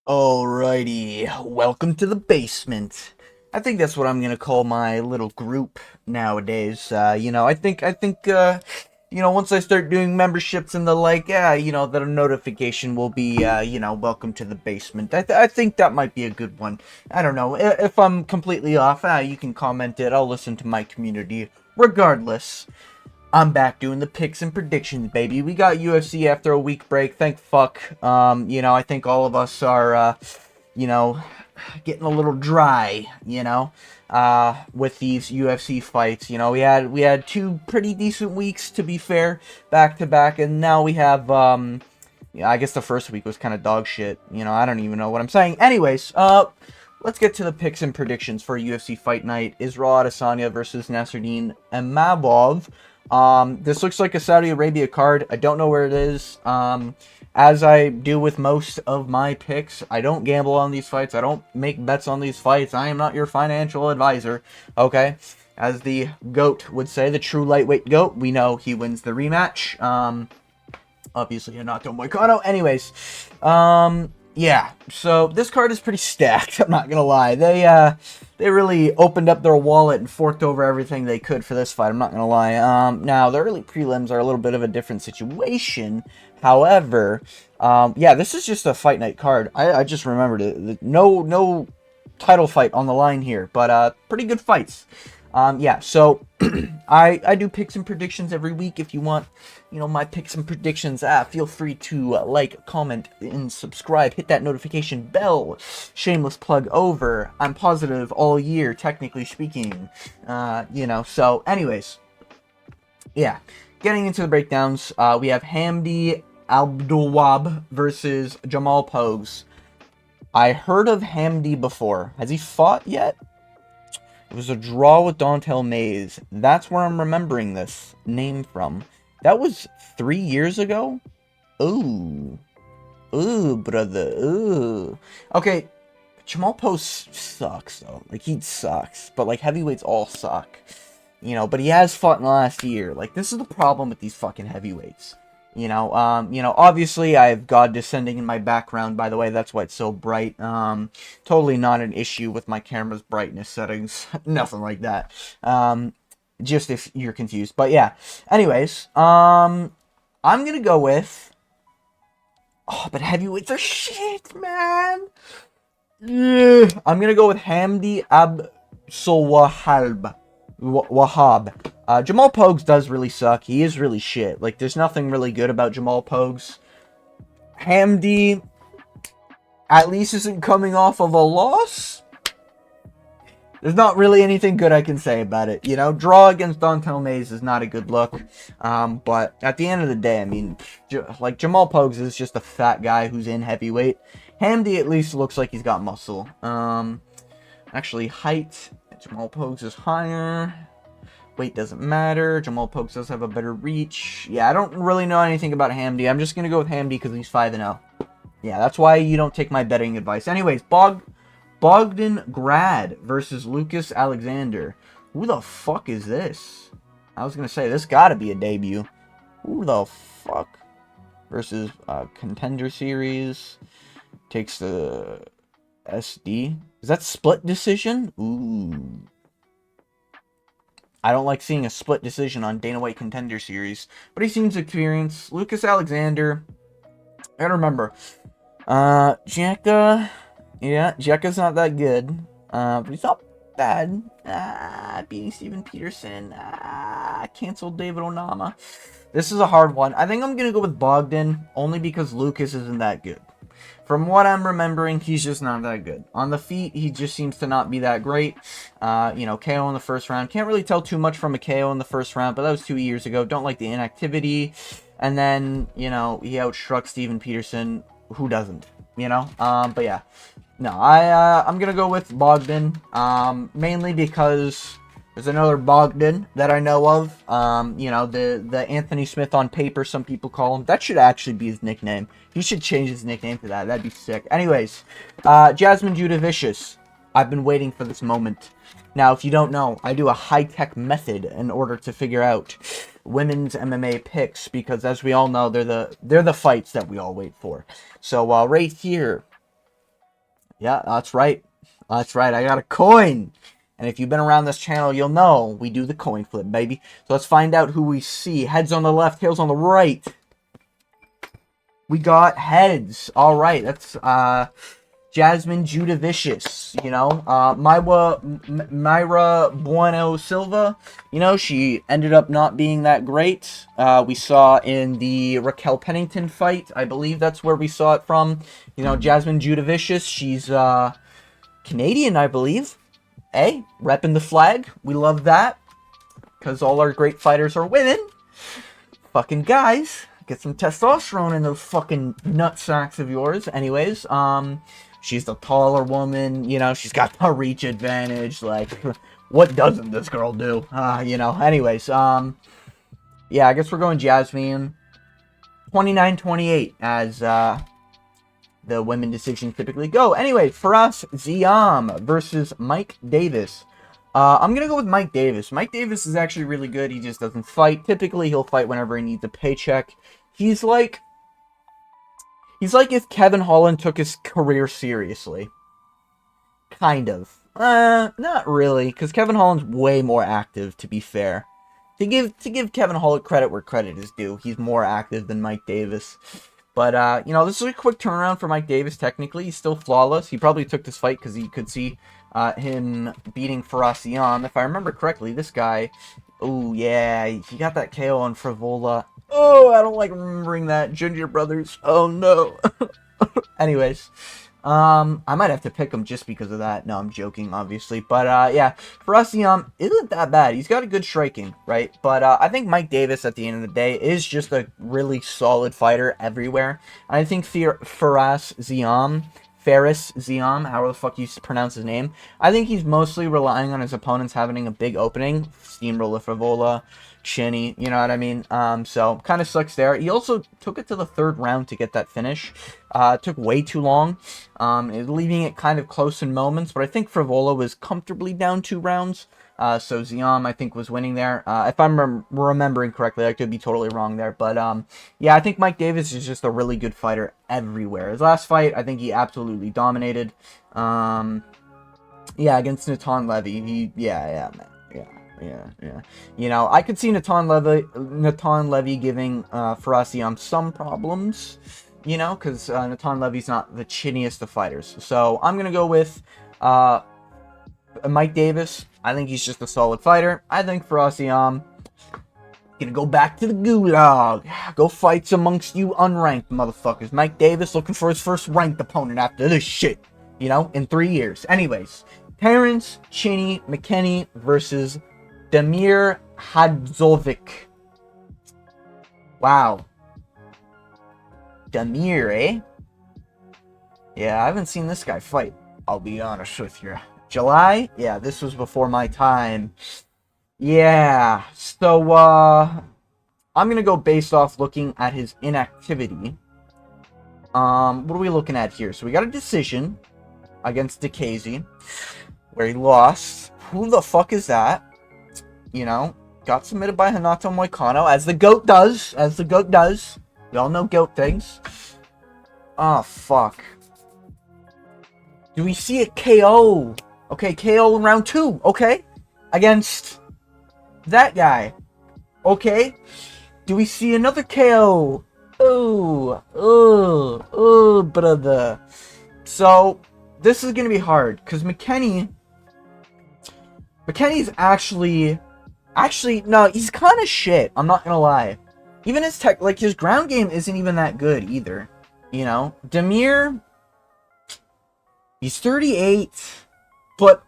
Alrighty, welcome to the basement. I think that's what I'm gonna call my little group nowadays. Once I start doing memberships and the like, the notification will be, welcome to the basement. I think that might be a good one. I don't know. If I'm completely off, you can comment it. I'll listen to my community. Regardless, I'm back doing the picks and predictions, baby. We got UFC after a week break. Thank fuck. I think all of us are, you know, getting a little dry, with these UFC fights. We had two pretty decent weeks, to be fair, back to back, and now we have, I guess the first week was kind of dog shit. I don't even know what I'm saying. Anyways, let's get to the picks and predictions for UFC Fight Night. Isreal Adesanya versus Nasruddin Imavov. This looks like a Saudi Arabia card. I don't know where it is. As I do with most of my picks, I don't gamble on these fights. I don't make bets on these fights. I am not your financial advisor, okay? As the GOAT would say, the true lightweight GOAT, we know he wins the rematch. Obviously, Renato Moicano. Anyways, yeah, so this card is pretty stacked, I'm not gonna lie. They really opened up their wallet and forked over everything they could for this fight, I'm not gonna lie. Now, the early prelims are a little bit of a different situation. However, yeah, this is just a fight night card. I just remembered it. No title fight on the line here, but pretty good fights. Yeah, so I do picks and predictions every week. If you want, my picks and predictions, feel free to like, comment, and subscribe. Hit that notification bell. Shameless plug over. I'm positive all year, technically speaking. So anyways, yeah. Getting into the breakdowns, we have Hamdi Abdulwahab versus Jamal Pogues. I heard of Hamdi before. Has he fought yet? It was a draw with Dontel Mays. That's where I'm remembering this name from. That was 3 years ago? Ooh. Ooh, brother. Ooh. Okay, Jamal Post sucks, though. Like, he sucks. But, like, heavyweights all suck. But he has fought in the last year. Like, this is the problem with these fucking heavyweights. Obviously I have God descending in my background, by the way, that's why it's so bright. Totally not an issue with my camera's brightness settings, nothing like that. Just if you're confused, but yeah. Anyways, I'm gonna go with, but heavyweights are shit, man. Ugh. I'm gonna go with Hamdi Wahab. Jamal Pogues does really suck. He is really shit. Like, there's nothing really good about Jamal Pogues. Hamdi, at least, isn't coming off of a loss. There's not really anything good I can say about it. Draw against Dontel Mays is not a good look. But at the end of the day, I mean, like, Jamal Pogues is just a fat guy who's in heavyweight. Hamdi at least looks like he's got muscle. Actually, height, Jamal Pogues is higher. Weight doesn't matter. Jamal Pogues does have a better reach. Yeah, I don't really know anything about Hamdi. I'm just going to go with Hamdi because he's 5-0. Yeah, that's why you don't take my betting advice. Anyways, Bogdan Grad versus Lucas Alexander. Who the fuck is this? I was going to say, this got to be a debut. Who the fuck? Versus Contender Series. Takes the SD. Is that split decision? Ooh. I don't like seeing a split decision on Dana White Contender Series, but he seems experienced. Lucas Alexander, I gotta remember. Jekka, yeah, Jekka's not that good, but he's not bad. Beating Steven Peterson, canceled David Onama. This is a hard one. I think I'm gonna go with Bogdan, only because Lucas isn't that good. From what I'm remembering, he's just not that good. On the feet, he just seems to not be that great. KO in the first round. Can't really tell too much from a KO in the first round, but that was 2 years ago. Don't like the inactivity. And then, he outstruck Steven Peterson. Who doesn't? But yeah. No, I'm going to go with Bogdan. Mainly because there's another Bogdan that I know of. The Anthony Smith on paper, some people call him. That should actually be his nickname. He should change his nickname to that. That'd be sick. Anyways, Jasmine Judah Vicious. I've been waiting for this moment. Now, if you don't know, I do a high-tech method in order to figure out women's MMA picks, because as we all know, they're the fights that we all wait for. So right here, Yeah, that's right. That's right. I got a coin. And if you've been around this channel, you'll know we do the coin flip, baby. So let's find out who we see. Heads on the left, tails on the right. We got heads. All right, that's Jasmine Judavicious, you know, Myra Bueno Silva, you know, she ended up not being that great. We saw in the Raquel Pennington fight, I believe that's where we saw it from. You know, Jasmine Judavicious, she's Canadian, I believe. Hey, repping the flag. We love that. Because all our great fighters are women. Fucking guys. Get some testosterone in those fucking nut sacks of yours. Anyways, she's the taller woman, you know, she's got the reach advantage, like, what doesn't this girl do? You know, anyways, yeah, I guess we're going Jasmine. 29-28, as, the women decisions typically go. Anyway, for us, Ziam versus Mike Davis. I'm gonna go with Mike Davis. Mike Davis is actually really good, he just doesn't fight. Typically, he'll fight whenever he needs a paycheck. He's like if Kevin Holland took his career seriously. Kind of. Not really, because Kevin Holland's way more active, to be fair. To give Kevin Holland credit where credit is due, he's more active than Mike Davis. But, you know, this is a quick turnaround for Mike Davis, technically. He's still flawless. He probably took this fight because he could see him beating Faracion. If I remember correctly, this guy... Oh, yeah, he got that KO on Frivola. Oh, I don't like remembering that. Ginger Brothers. Oh, no. Anyways, I might have to pick him just because of that. No, I'm joking, obviously. But, yeah, Faracion isn't that bad. He's got a good striking, right? But I think Mike Davis, at the end of the day, is just a really solid fighter everywhere. I think Faris Ziam, however the fuck you pronounce his name, I think he's mostly relying on his opponents having a big opening. Steamroller Frivola, Chinny, you know what I mean? So, kind of sucks there. He also took it to the third round to get that finish. It took way too long, leaving it kind of close in moments, but I think Frivola was comfortably down 2 rounds. So Ziam, I think, was winning there. If I'm remembering correctly, I could be totally wrong there. But, yeah, I think Mike Davis is just a really good fighter everywhere. His last fight, I think he absolutely dominated. Yeah, against Natan Levy. Yeah, man. Yeah. You know, I could see Natan Levy giving Faracion some problems, you know, because Natan Levy's not the chinniest of fighters. So I'm going to go with Mike Davis. I think he's just a solid fighter. I think Faracion gonna go back to the gulag. Go fights amongst you unranked motherfuckers. Mike Davis looking for his first ranked opponent after this shit, you know, in 3 years. Anyways, Terrence Chinny McKinney versus Damir Hadzovic. Wow. Damir, eh? Yeah, I haven't seen this guy fight, I'll be honest with you. July? Yeah, this was before my time. Yeah, so, I'm gonna go based off looking at his inactivity. What are we looking at here? So we got a decision against DeCasey, where he lost. Who the fuck is that? You know, got submitted by Hanato Moicano, as the GOAT does. We all know GOAT things. Oh, fuck. Do we see a KO? Okay, KO in round 2. Okay. Against that guy. Okay. Do we see another KO? Oh, brother. So, this is going to be hard. Because McKinney's actually, no, he's kind of shit. I'm not going to lie. Even his his ground game isn't even that good either. You know? Damir, he's 38. But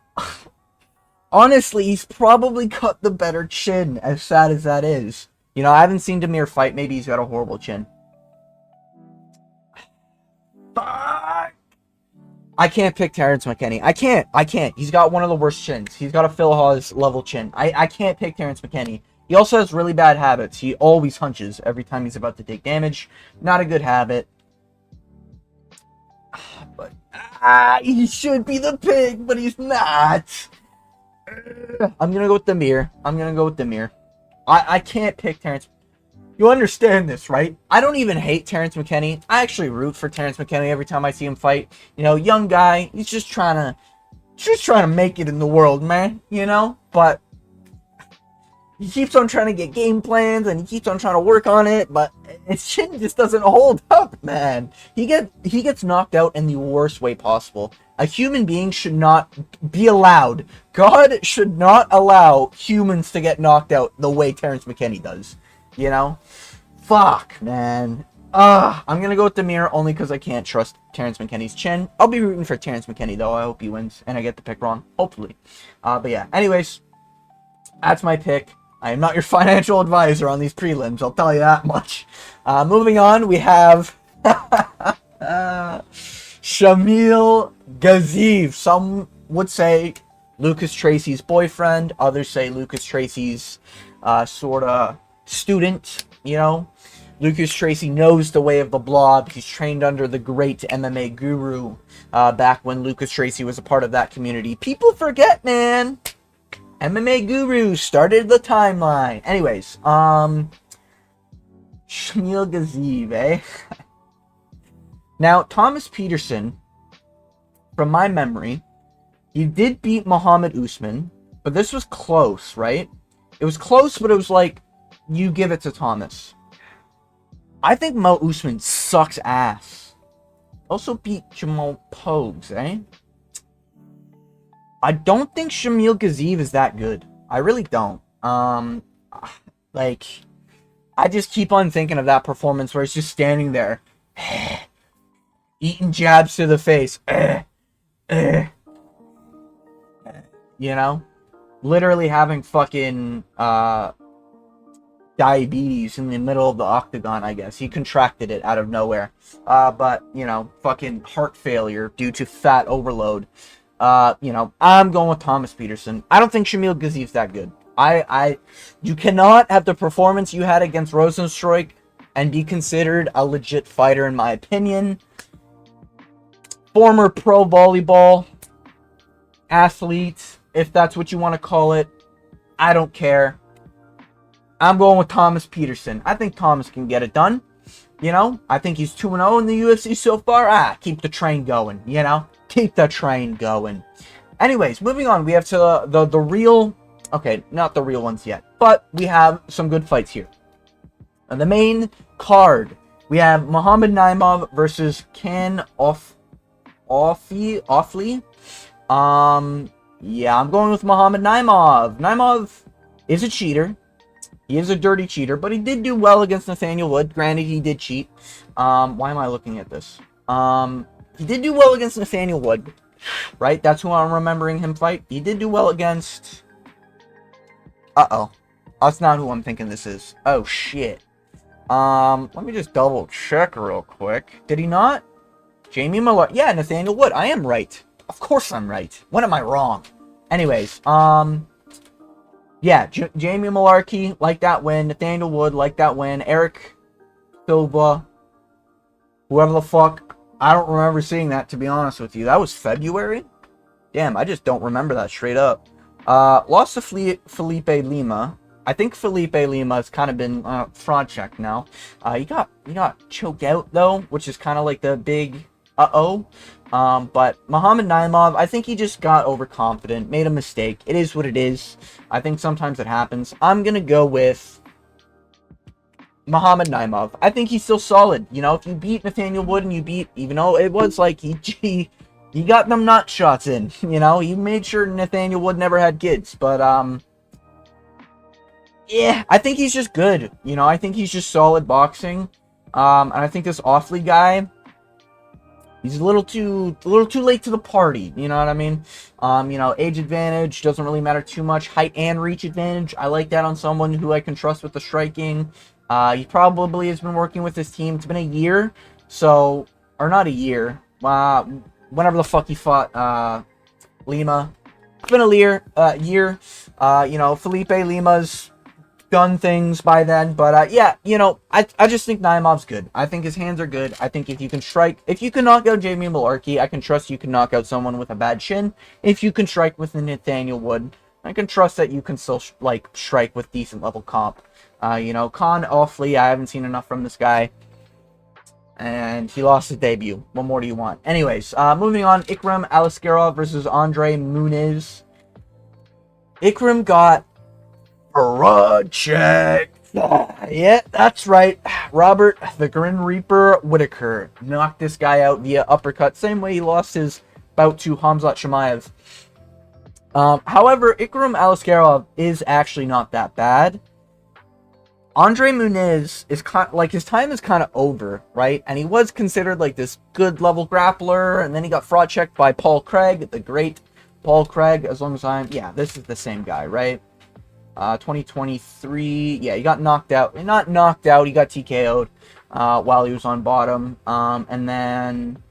honestly, he's probably got the better chin, as sad as that is. You know, I haven't seen Damir fight. Maybe he's got a horrible chin. Fuck! I can't pick Terrence McKinney. I can't. He's got one of the worst chins. He's got a Phil Hawes level chin. I can't pick Terrence McKinney. He also has really bad habits. He always hunches every time he's about to take damage. Not a good habit. But he should be the pig, but he's not. I'm gonna go with Damir. I can't pick Terrence. You understand this, right? I don't even hate Terrence McKinney. I actually root for Terrence McKinney every time I see him fight. You know, young guy. He's just trying to make it in the world, man. You know, but he keeps on trying to get game plans and he keeps on trying to work on it, but his chin just doesn't hold up, man. He gets knocked out in the worst way possible. A human being should not be allowed. God should not allow humans to get knocked out the way Terrence McKinney does. You know? Fuck, man. I'm gonna go with Demir only because I can't trust Terrence McKinney's chin. I'll be rooting for Terrence McKinney, though. I hope he wins and I get the pick wrong. Hopefully. But yeah, anyways, that's my pick. I am not your financial advisor on these prelims, I'll tell you that much. Moving on, we have Shamil Gaziev. Some would say Lucas Tracy's boyfriend. Others say Lucas Tracy's sort of student, you know. Lucas Tracy knows the way of the blob. He's trained under the great MMA guru back when Lucas Tracy was a part of that community. People forget, man. MMA Guru started the timeline. Anyways, Shamil Gaziev, eh? Now, Thomas Peterson, from my memory, he did beat Muhammad Usman, but this was close, right? It was close, but it was like, you give it to Thomas. I think Mo Usman sucks ass. Also beat Jamal Pogues, eh? I don't think Shamil Gaziev is that good. I really don't. Like, I just keep on thinking of that performance where he's just standing there, eating jabs to the face. You know? Literally having fucking, diabetes in the middle of the octagon, I guess. He contracted it out of nowhere. But, you know, fucking heart failure due to fat overload. You know, I'm going with Thomas Peterson. I don't think Shamil Gaziev's that good. You cannot have the performance you had against Rosenstruik and be considered a legit fighter, in my opinion. Former pro volleyball athlete, if that's what you want to call it. I don't care. I'm going with Thomas Peterson. I think Thomas can get it done. You know, I think he's 2-0 in the UFC so far. Keep the train going, you know? Keep the train going. Anyways, moving on. We have to the real... Okay, not the real ones yet. But we have some good fights here. On the main card, we have Muhammad Naimov versus Ken Offley. Yeah, I'm going with Muhammad Naimov. Naimov is a cheater. He is a dirty cheater, but he did do well against Nathaniel Wood. Granted, he did cheat. Why am I looking at this? He did do well against Nathaniel Wood, right? That's who I'm remembering him fight. He did do well against... Uh-oh. That's not who I'm thinking this is. Oh, shit. Let me just double check real quick. Did he not? Jamie Miller. Yeah, Nathaniel Wood. I am right. Of course I'm right. When am I wrong? Anyways, yeah, Jamie Malarkey, like that win. Nathaniel Wood, like that win. Eric Silva, whoever the fuck. I don't remember seeing that, to be honest with you. That was February? Damn, I just don't remember that straight up. Lost to Felipe Lima. I think Felipe Lima has kind of been FRANCH now. He got choked out, though, which is kind of like the big uh-oh. But Muhammad Naimov, I think he just got overconfident, made a mistake. It is what it is. I think sometimes it happens. I'm going to go with Muhammad Naimov. I think he's still solid. You know, if you beat Nathaniel Wood and you beat, even though it was like he got them nut shots in, you know, he made sure Nathaniel Wood never had kids. But, yeah, I think he's just good. You know, I think he's just solid boxing. And I think this Offley guy, he's a little too late to the party, you know what I mean? You know, age advantage doesn't really matter too much. Height and reach advantage, I like that on someone who I can trust with the striking. He probably has been working with his team. It's been a year, so, or not a year. Whenever the fuck he fought Lima, it's been a year. You know, Felipe Lima's done things by then, but yeah, you know, I just think Naimov's good. I think his hands are good. I think if you can knock out Jamie Malarkey, I can trust you can knock out someone with a bad chin. If you can strike with Nathaniel Wood, I can trust that you can still, like, strike with decent level comp. You know, Khan awfully, I haven't seen enough from this guy. And he lost his debut. What more do you want? Anyways, moving on. Ikram Aliskerov versus Andre Muniz. Ikram got project. Yeah, that's right. Robert the Grin Reaper Whitaker knocked this guy out via uppercut. Same way he lost his bout to Hamzat Shemaev. However, Ikram Aliskerov is actually not that bad. Andre Muniz is like, his time is kind of over, right? And he was considered like this good level grappler, and then he got fraud checked by Paul Craig, the great Paul Craig. As long as yeah, this is the same guy, right? 2023, yeah, he got knocked out. Not knocked out, he got TKO'd while he was on bottom. And then,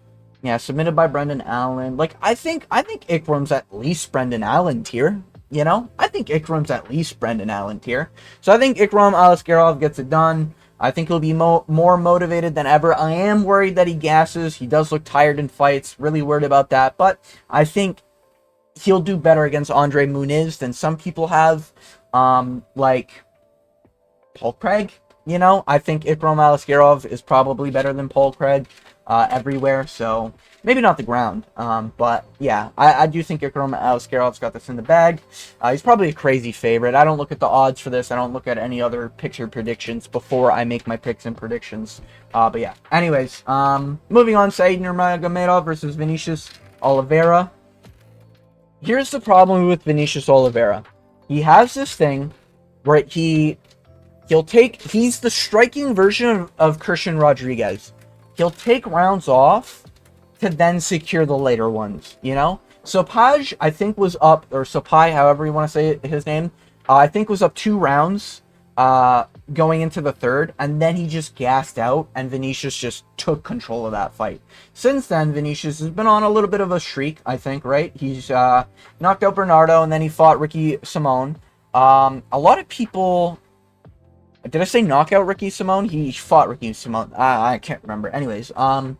yeah, submitted by Brendan Allen. Like, I think Ikram's at least Brendan Allen tier. You know, I think Ikram's at least Brendan Allen tier. So I think Ikram Aliskerov gets it done. I think he'll be more motivated than ever. I am worried that he gasses. He does look tired in fights. Really worried about that. But I think he'll do better against Andre Muniz than some people have. Like Paul Craig. You know, I think Ikram Aliskerov is probably better than Paul Craig everywhere. So maybe not the ground, but yeah, I do think Ikram Aliskerov's got this in the bag. He's probably a crazy favorite. I don't look at the odds for this. I don't look at any other picture predictions before I make my picks and predictions. But yeah, anyways, moving on, Said Nurmagomedov versus Vinicius Oliveira. Here's the problem with Vinicius Oliveira. He has this thing where he's the striking version of Christian Rodriguez. He'll take rounds off to then secure the later ones, you know? Sopaj, I think, was up, or Sopai, however you want to say his name, I think was up 2 rounds going into the third, and then he just gassed out, and Vinicius just took control of that fight. Since then, Vinicius has been on a little bit of a streak, I think, right? He's knocked out Bernardo, and then he fought Ricky Simone. A lot of people... Did I say knockout Ricky Simone? He fought Ricky Simone. I can't remember. Anyways, a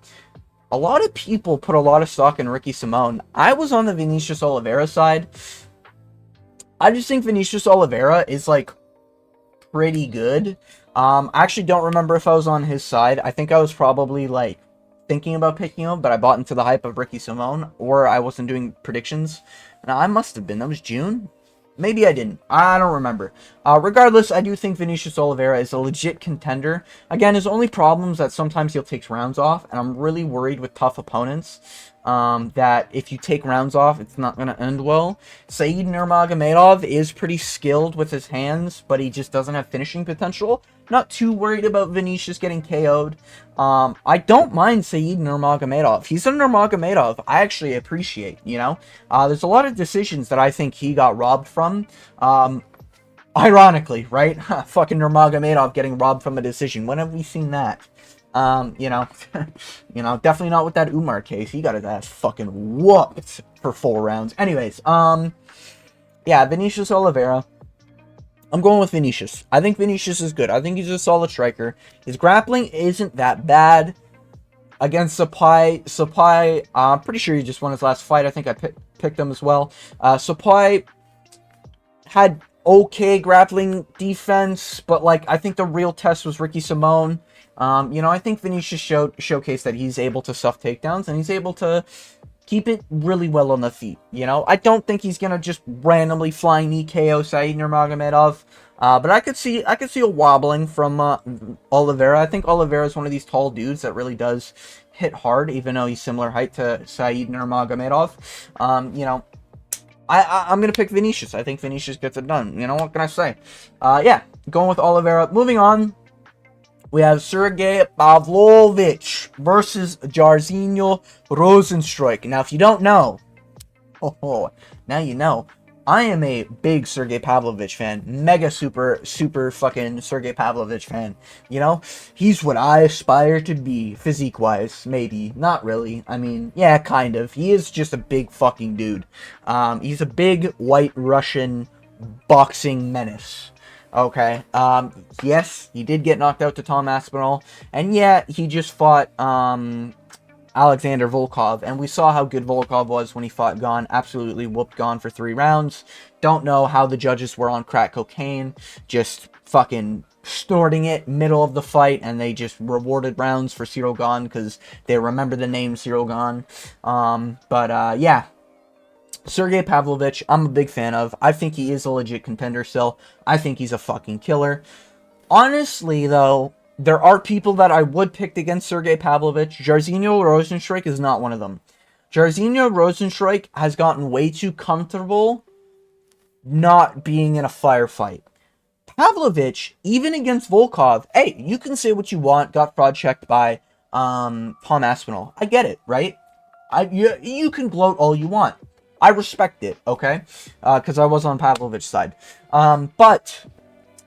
lot of people put a lot of stock in Ricky Simone. I was on the Vinicius Oliveira side. I just think Vinicius Oliveira is, like, pretty good. I actually don't remember if I was on his side. I think I was probably, like, thinking about picking him, but I bought into the hype of Ricky Simone, or I wasn't doing predictions. And I must have been. That was June? Maybe I didn't. I don't remember. Regardless, I do think Vinicius Oliveira is a legit contender. Again, his only problem is that sometimes he'll take rounds off, and I'm really worried with tough opponents that if you take rounds off, it's not going to end well. Said Nurmagomedov is pretty skilled with his hands, but he just doesn't have finishing potential. Not too worried about Vinicius getting KO'd. I don't mind Said Nurmagomedov. He's a Nurmagomedov I actually appreciate, you know? There's a lot of decisions that I think he got robbed from. Ironically, right? Fucking Nurmagomedov getting robbed from a decision. When have we seen that? You know, definitely not with that Umar case. He got his ass fucking whooped for 4 rounds. Anyways, yeah, Vinicius Oliveira. I'm going with Vinicius. I think Vinicius is good. I think he's a solid striker. His grappling isn't that bad. Against Sopai, I'm pretty sure he just won his last fight. I think I picked him as well. Sopai had okay grappling defense, but, like, I think the real test was Ricky Simone. You know, I think Vinicius showcased that he's able to stuff takedowns, and he's able to keep it really well on the feet, you know? I don't think he's gonna just randomly flying knee KO Said Nurmagomedov, but I could see a wobbling from Oliveira. I think Oliveira is one of these tall dudes that really does hit hard, even though he's similar height to Said Nurmagomedov. You know, I'm gonna pick Vinicius. I think Vinicius gets it done. You know, what can I say? Yeah, going with Oliveira. Moving on. We have Sergey Pavlovich versus Jairzinho Rozenstruik. Now, if you don't know, now you know. I am a big Sergey Pavlovich fan. Mega super fucking Sergey Pavlovich fan. You know, he's what I aspire to be, physique-wise, maybe. Not really. I mean, yeah, kind of. He is just a big fucking dude. He's a big white Russian boxing menace. Okay, yes, he did get knocked out to Tom Aspinall, and yeah, he just fought, Alexander Volkov, and we saw how good Volkov was when he fought Gon. Absolutely whooped Gon for 3 rounds. Don't know how the judges were on crack cocaine, just fucking snorting it middle of the fight, and they just rewarded rounds for Ciryl Gane because they remember the name Ciryl Gane. Yeah. Sergey Pavlovich, I'm a big fan of. I think he is a legit contender still. I think he's a fucking killer. Honestly, though, there are people that I would pick against Sergey Pavlovich. Jairzinho Rozenstruik is not one of them. Jairzinho Rozenstruik has gotten way too comfortable not being in a firefight. Pavlovich, even against Volkov, hey, you can say what you want, got fraud checked by Tom Aspinall. I get it, right? You can gloat all you want. I respect it, okay? Because I was on Pavlovich's side. But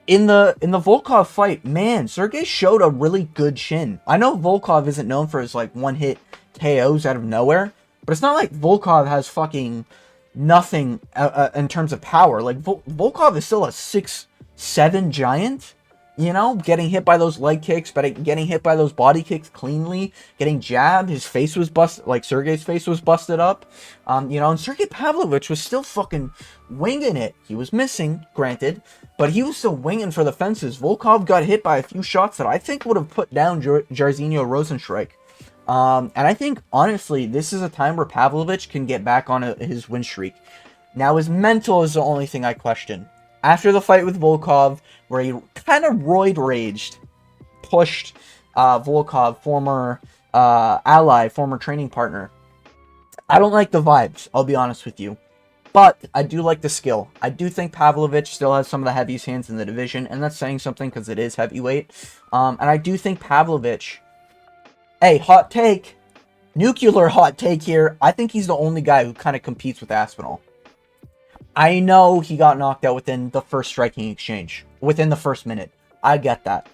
in the Volkov fight, man, Sergey showed a really good chin. I know Volkov isn't known for his, like, one-hit KOs out of nowhere, but it's not like Volkov has fucking nothing in terms of power. Like, Volkov is still a 6'7" giant, you know, getting hit by those leg kicks, but getting hit by those body kicks cleanly, getting jabbed. His face was busted, like Sergey's face was busted up, you know, and Sergey Pavlovich was still fucking winging it. He was missing, granted, but he was still winging for the fences. Volkov got hit by a few shots that I think would have put down Jairzinho Rozenstruik. And I think, honestly, this is a time where Pavlovich can get back on his win streak. Now, his mental is the only thing I question. After the fight with Volkov, where he kind of roid-raged, pushed Volkov, former ally, former training partner. I don't like the vibes, I'll be honest with you. But I do like the skill. I do think Pavlovich still has some of the heaviest hands in the division, and that's saying something because it is heavyweight. And I do think Pavlovich, hey, hot take, nuclear hot take here, I think he's the only guy who kind of competes with Aspinall. I know he got knocked out within the first striking exchange, within the first minute. I get that.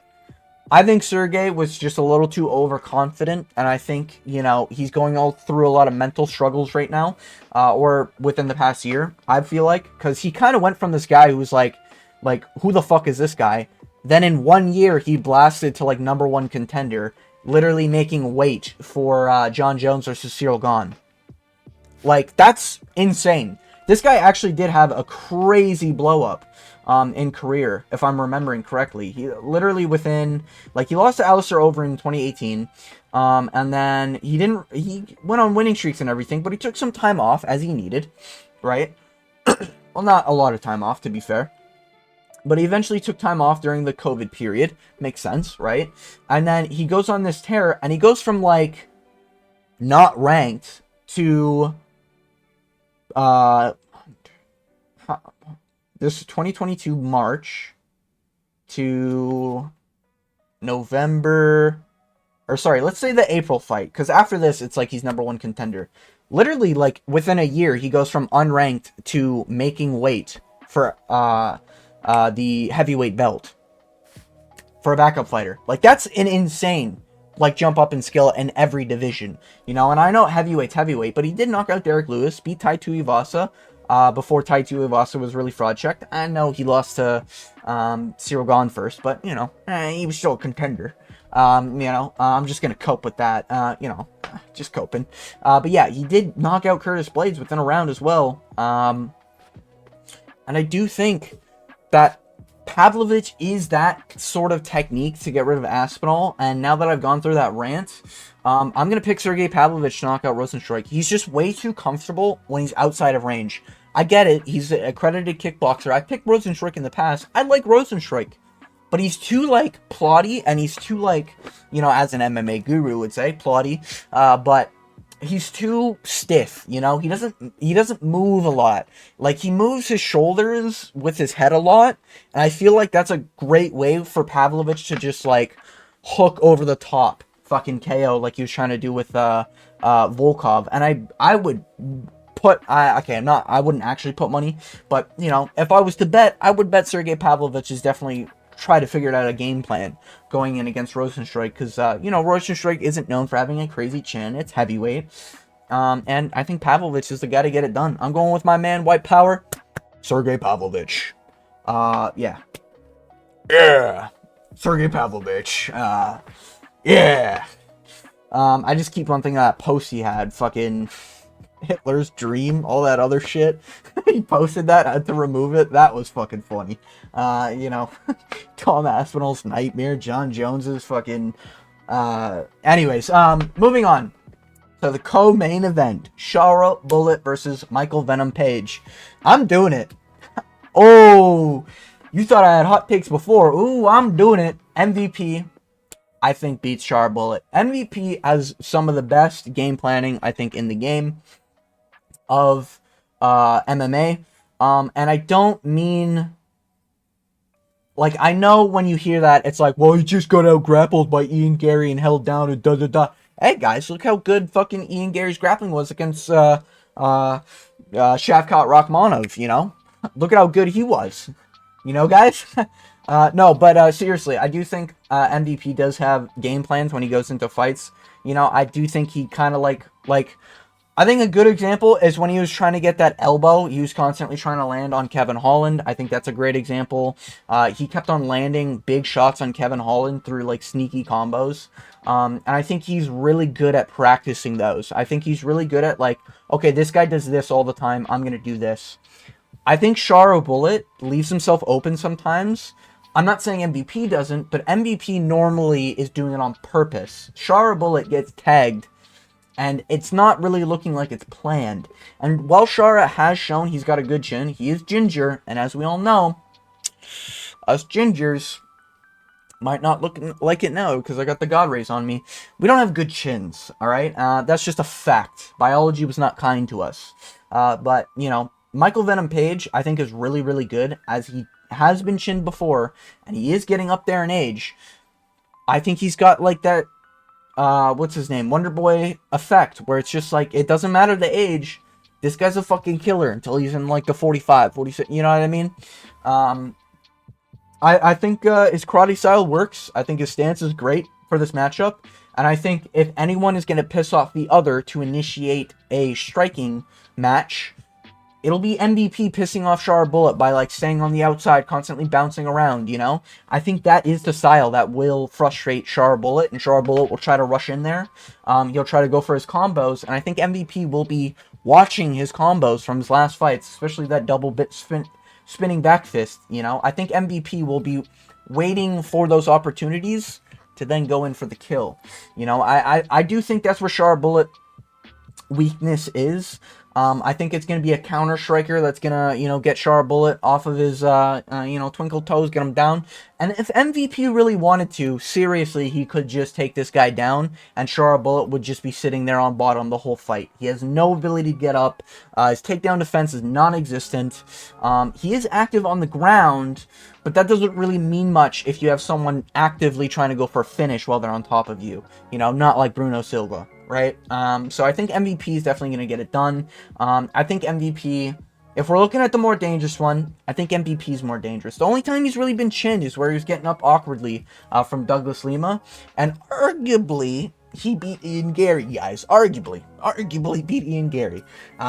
I think Sergey was just a little too overconfident, and I think, you know, he's going all through a lot of mental struggles right now, or within the past year, I feel like, because he kind of went from this guy who was like, who the fuck is this guy? Then in 1 year, he blasted to, like, #1 contender, literally making weight for John Jones versus Ciryl Gane. Like, that's insane. This guy actually did have a crazy blow-up in career, if I'm remembering correctly. He literally within, like, he lost to Alistair Over in 2018, and then he went on winning streaks and everything, but he took some time off as he needed, right? Well, not a lot of time off, to be fair. But he eventually took time off during the COVID period. Makes sense, right? And then he goes on this tear, and he goes from, like, not ranked to this 2022 March to November, or sorry, let's say the April fight, because after this, it's like he's #1 contender. Literally, like, within a year, he goes from unranked to making weight for the heavyweight belt for a backup fighter. Like, that's an insane, like, jump up in skill in every division, you know. And I know heavyweight's heavyweight, but he did knock out Derek Lewis, beat Tai Tuivasa before Tai Tuivasa was really fraud checked. I know he lost to Ciryl Gane first, but, you know, he was still a contender. You know, I'm just gonna cope with that. You know, just coping. But yeah, he did knock out Curtis Blades within a round as well. And I do think that Pavlovich is that sort of technique to get rid of Aspinall, and now that I've gone through that rant, I'm going to pick Sergey Pavlovich to knock out Rozenstruik. He's just way too comfortable when he's outside of range. I get it, he's an accredited kickboxer. I picked Rozenstruik in the past. I like Rozenstruik, but he's too, like, plotty, and he's too, like, you know, as an MMA guru would say, plotty, but he's too stiff, you know. He doesn't move a lot. Like, he moves his shoulders with his head a lot, and I feel like that's a great way for Pavlovich to just, like, hook over the top fucking KO like he was trying to do with Volkov. And I would put, I wouldn't actually put money, but, you know, if I was to bet, I would bet Sergey Pavlovich is definitely try to figure out a game plan going in against Rozenstruik, because, you know, Rozenstruik isn't known for having a crazy chin. It's heavyweight. And I think Pavlovich is the guy to get it done. I'm going with my man, White Power, Sergey Pavlovich. Yeah. Yeah. Sergey Pavlovich. Yeah. I just keep on thinking of that post he had, fucking Hitler's dream, all that other shit. He posted that, had to remove it. That was fucking funny. You know, Tom Aspinall's nightmare, John Jones's fucking. Anyways, moving on. So the co-main event, Shara Bullet versus Michael Venom Page. I'm doing it. Oh, you thought I had hot takes before. Ooh, I'm doing it. MVP, I think, beats Shara Bullet. MVP has some of the best game planning, I think, in the game of MMA. And I don't mean... Like, I know when you hear that, it's like, well, he just got out grappled by Ian Gary and held down and da-da-da. Hey, guys, look how good fucking Ian Gary's grappling was against Shavkat Rakhmonov, you know? Look at how good he was. You know, guys? No, but seriously, I do think MVP does have game plans when he goes into fights. You know, I do think he kind of like... I think a good example is when he was trying to get that elbow. He was constantly trying to land on Kevin Holland. I think that's a great example. He kept on landing big shots on Kevin Holland through, like, sneaky combos. And I think he's really good at practicing those. I think he's really good at, like, okay, this guy does this all the time. I'm going to do this. I think Shara Bullet leaves himself open sometimes. I'm not saying MVP doesn't, but MVP normally is doing it on purpose. Shara Bullet gets tagged, and it's not really looking like it's planned. And while Shara has shown he's got a good chin, he is ginger. And as we all know, us gingers might not look like it now because I got the God rays on me. We don't have good chins, all right? That's just a fact. Biology was not kind to us. But, you know, Michael Venom Page, I think, is really, really good, as he has been chinned before, and he is getting up there in age. I think he's got, like, that... what's his name? Wonder Boy effect, where it's just like, it doesn't matter the age, this guy's a fucking killer until he's in like the 45, 46, you know what I mean? I think his karate style works. I think his stance is great for this matchup, and I think if anyone is going to piss off the other to initiate a striking match, it'll be MVP pissing off Shara Bullet by, like, staying on the outside, constantly bouncing around, you know? I think that is the style that will frustrate Shara Bullet, and Shara Bullet will try to rush in there. He'll try to go for his combos, and I think MVP will be watching his combos from his last fights, especially that double bit spinning back fist, you know? I think MVP will be waiting for those opportunities to then go in for the kill. You know, I do think that's where Shara Bullet weakness is. I think it's going to be a counter striker that's going to, you know, get Shara Bullet off of his, you know, twinkle toes, get him down. And if MVP really wanted to, seriously, he could just take this guy down, and Shara Bullet would just be sitting there on bottom the whole fight. He has no ability to get up. His takedown defense is non-existent. He is active on the ground, but that doesn't really mean much if you have someone actively trying to go for a finish while they're on top of you. You know, not like Bruno Silva. Right? So I think MVP is definitely going to get it done. I think MVP, if we're looking at the more dangerous one, I think MVP is more dangerous. The only time he's really been chinned is where he was getting up awkwardly from Douglas Lima. And arguably, he beat Ian Gary, guys. Arguably beat Ian Gary.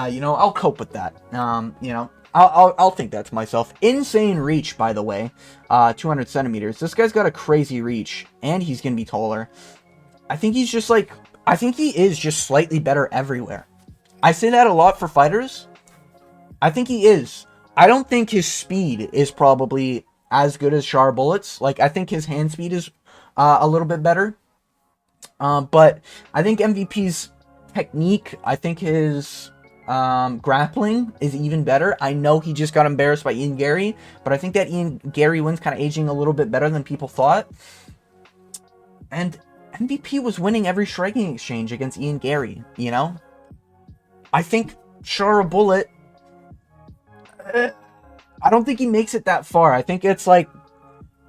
You know, I'll cope with that. You know, I'll think that to myself. Insane reach, by the way. 200 centimeters. This guy's got a crazy reach, and he's going to be taller. I think he's just like... I think he is just slightly better everywhere. I say that a lot for fighters. I think he is. I don't think his speed is probably as good as Shara Bullet's. Like, I think his hand speed is a little bit better. But I think MVP's technique, I think his grappling is even better. I know he just got embarrassed by Ian Gary, but I think that Ian Gary wins kind of aging a little bit better than people thought. And MVP was winning every striking exchange against Ian Gary, you know? I think Shara Bullet... I don't think he makes it that far. I think it's like...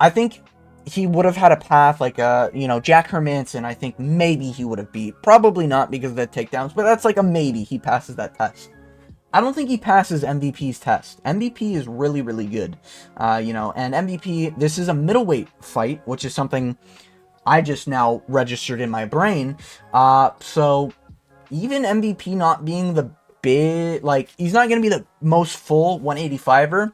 I think he would have had a path like, you know, Jack Hermanson, I think maybe he would have beat. Probably not because of the takedowns, but that's like a maybe he passes that test. I don't think he passes MVP's test. MVP is really, really good. You know, and MVP, this is a middleweight fight, which is something... I just now registered in my brain. So even MVP not being the big, like, he's not going to be the most full 185er.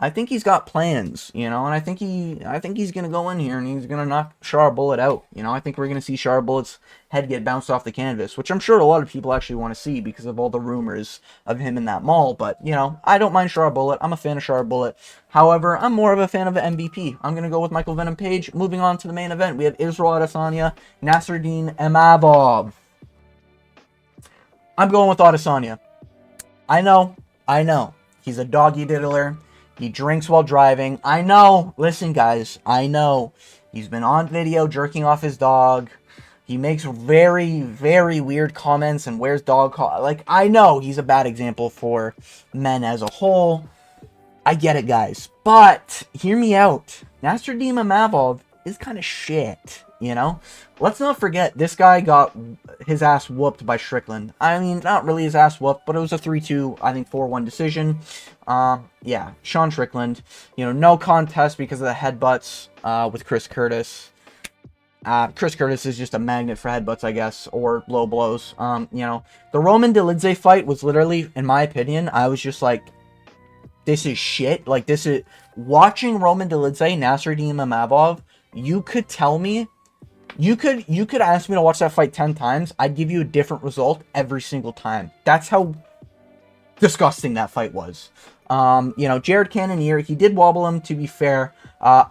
I think he's got plans, you know, and I think he's gonna go in here and he's gonna knock Char Bullet out. You know, I think we're gonna see Char Bullet's head get bounced off the canvas, which I'm sure a lot of people actually want to see because of all the rumors of him in that mall. But you know, I don't mind Char Bullet. I'm a fan of Char Bullet. However, I'm more of a fan of the MVP. I'm gonna go with Michael Venom Page. Moving on to the main event, we have Isreal Adesanya, Nasruddin Imavov. I'm going with Adesanya. I know. He's a doggy diddler. He drinks while driving. I know. Listen, guys. I know. He's been on video jerking off his dog. He makes very, very weird comments and wears dog like, I know he's a bad example for men as a whole. I get it, guys. But, hear me out. Nasruddin Imavov is kind of shit, you know? Let's not forget, this guy got his ass whooped by Strickland. I mean, not really his ass whooped, but it was a 3-2, I think 4-1 decision. Yeah, Sean Strickland. You know, no contest because of the headbutts with Chris Curtis. Chris Curtis is just a magnet for headbutts, I guess, or low blows. You know, the Roman Dolidze fight was literally, in my opinion, I was just like, this is shit. Like, this is... Watching Roman Dolidze, Nasruddin Imavov, you could tell me... You could ask me to watch that fight 10 times. I'd give you a different result every single time. That's how disgusting that fight was. You know, Jared Cannonier, he did wobble him, to be fair.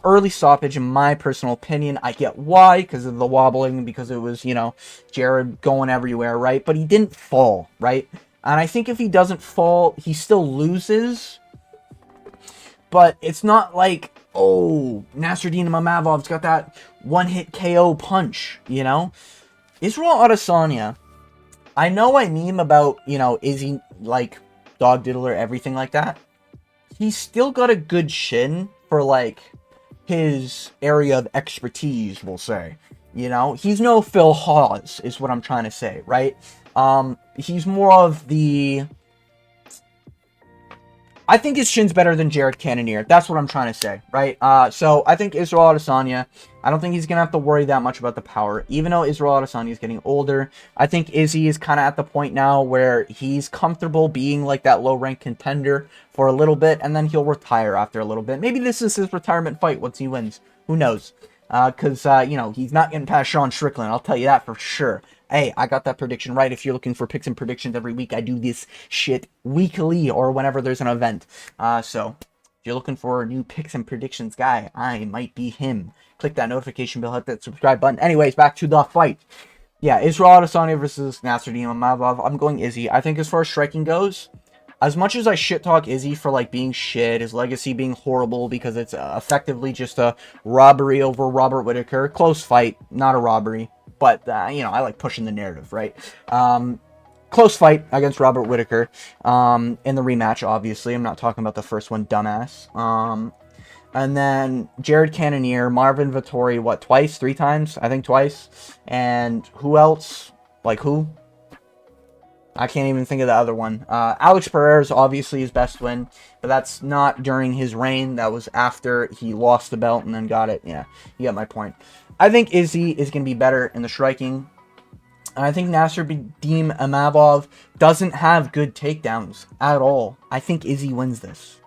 Early stoppage, in my personal opinion. I get why, because of the wobbling, because it was, you know, Jared going everywhere, right? But he didn't fall, right? And I think if he doesn't fall, he still loses. But it's not like, oh, Nasruddin Imavov's got that one-hit KO punch, you know? Isreal Adesanya, I know I meme about, you know, is he, like, dog diddler, everything like that. He's still got a good shin for, like, his area of expertise, we'll say. You know? He's no Phil Hawes, is what I'm trying to say, right? He's more of the... I think his shin's better than Jared Cannonier. That's what I'm trying to say, right? So I think Isreal Adesanya, I don't think he's going to have to worry that much about the power. Even though Isreal Adesanya is getting older, I think Izzy is kind of at the point now where he's comfortable being like that low-ranked contender for a little bit, and then he'll retire after a little bit. Maybe this is his retirement fight once he wins. Who knows? Because, you know, he's not getting past Sean Strickland. I'll tell you that for sure. Hey, I got that prediction right. If you're looking for picks and predictions every week, I do this shit weekly or whenever there's an event. So, if you're looking for a new picks and predictions guy, I might be him. Click that notification bell, hit that subscribe button. Anyways, back to the fight. Yeah, Isreal Adesanya versus Nasruddin Imavov. I'm going Izzy. I think as far as striking goes, as much as I shit talk Izzy for like being shit, his legacy being horrible because it's effectively just a robbery over Robert Whittaker. Close fight, not a robbery. But, you know, I like pushing the narrative, right? Close fight against Robert Whittaker in the rematch, obviously. I'm not talking about the first one, dumbass. And then Jared Cannonier, Marvin Vettori, what, twice? 3 times? I think twice. And who else? Like who? I can't even think of the other one. Alex Pereira is obviously his best win, but that's not during his reign. That was after he lost the belt and then got it. Yeah, you get my point. I think Izzy is going to be better in the striking. And I think Nasruddin Imavov doesn't have good takedowns at all. I think Izzy wins this.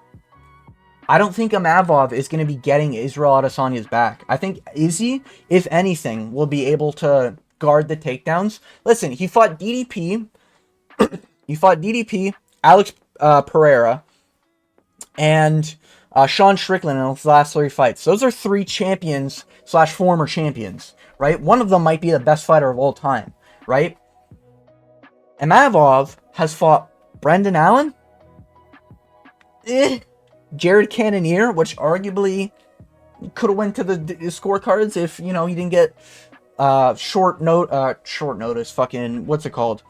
I don't think Imavov is going to be getting Isreal Adesanya's back. I think Izzy, if anything, will be able to guard the takedowns. Listen, he fought DDP... He fought DDP, Alex Pereira, and Sean Strickland in his last 3 fights. Those are 3 champions / former champions, right? One of them might be the best fighter of all time, right? Imavov has fought Brendan Allen, Jared Cannonier, which arguably could have went to the scorecards if, you know, he didn't get short notice, fucking, what's it called?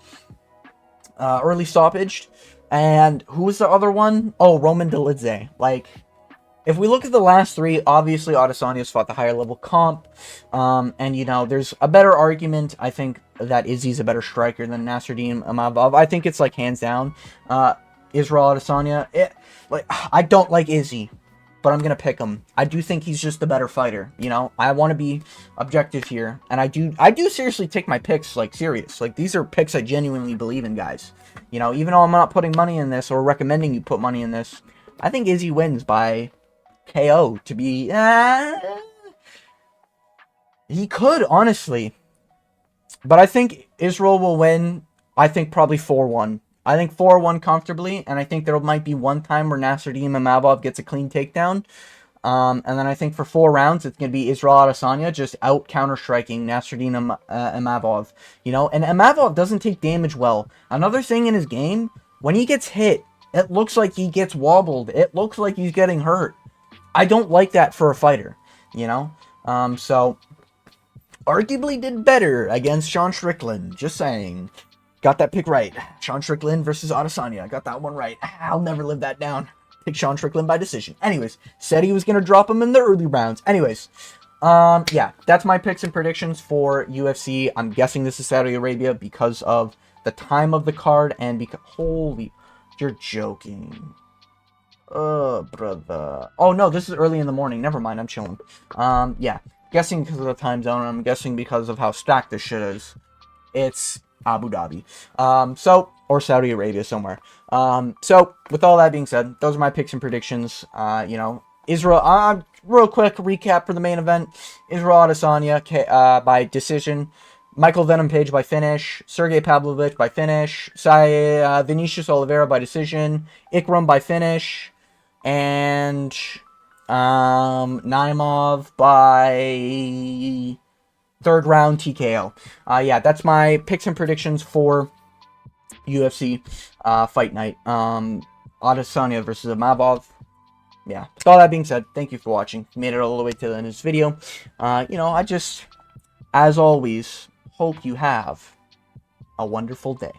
Early stoppage. And who was the other one? Oh, Roman Dolidze. Like, if we look at the last 3, obviously Adesanya's fought the higher level comp. And, you know, there's a better argument, I think, that Izzy's a better striker than Nasruddin Imavov. I think it's, like, hands down. Isreal Adesanya. Like, I don't like Izzy, but I'm going to pick him. I do think he's just the better fighter, you know? I want to be objective here, and I do seriously take my picks, like, serious. Like, these are picks I genuinely believe in, guys. You know, even though I'm not putting money in this or recommending you put money in this, I think Izzy wins by KO to be... he could, honestly. But I think Isreal will win, I think probably 4-1. I think 4-1 comfortably, and I think there might be one time where Nasruddin Imavov gets a clean takedown. And then I think for 4 rounds, it's going to be Isreal Adesanya just out counter-striking Nasruddin Imavov. You know, and Imavov doesn't take damage well. Another thing in his game, when he gets hit, it looks like he gets wobbled. It looks like he's getting hurt. I don't like that for a fighter, you know? So, arguably did better against Sean Strickland. Just saying. Got that pick right. Sean Strickland versus Adesanya. I got that one right. I'll never live that down. Pick Sean Strickland by decision. Anyways, said he was going to drop him in the early rounds. Anyways, yeah, that's my picks and predictions for UFC. I'm guessing this is Saudi Arabia because of the time of the card and because... Holy... You're joking. Oh, brother. Oh, no, this is early in the morning. Never mind, I'm chilling. Yeah. Guessing because of the time zone. I'm guessing because of how stacked this shit is. It's Abu Dhabi. Or Saudi Arabia somewhere. So, with all that being said, those are my picks and predictions. You know, Isreal, real quick recap for the main event. Isreal Adesanya by decision. Michael Venom Page by finish. Sergey Pavlovich by finish. Vinicius Oliveira by decision. Ikram by finish. And Naimov by 3rd round TKO. Yeah, that's my picks and predictions for UFC fight night. Adesanya versus Imavov. Yeah. With all that being said, thank you for watching. If you made it all the way to the end of this video. You know, I just, as always, hope you have a wonderful day.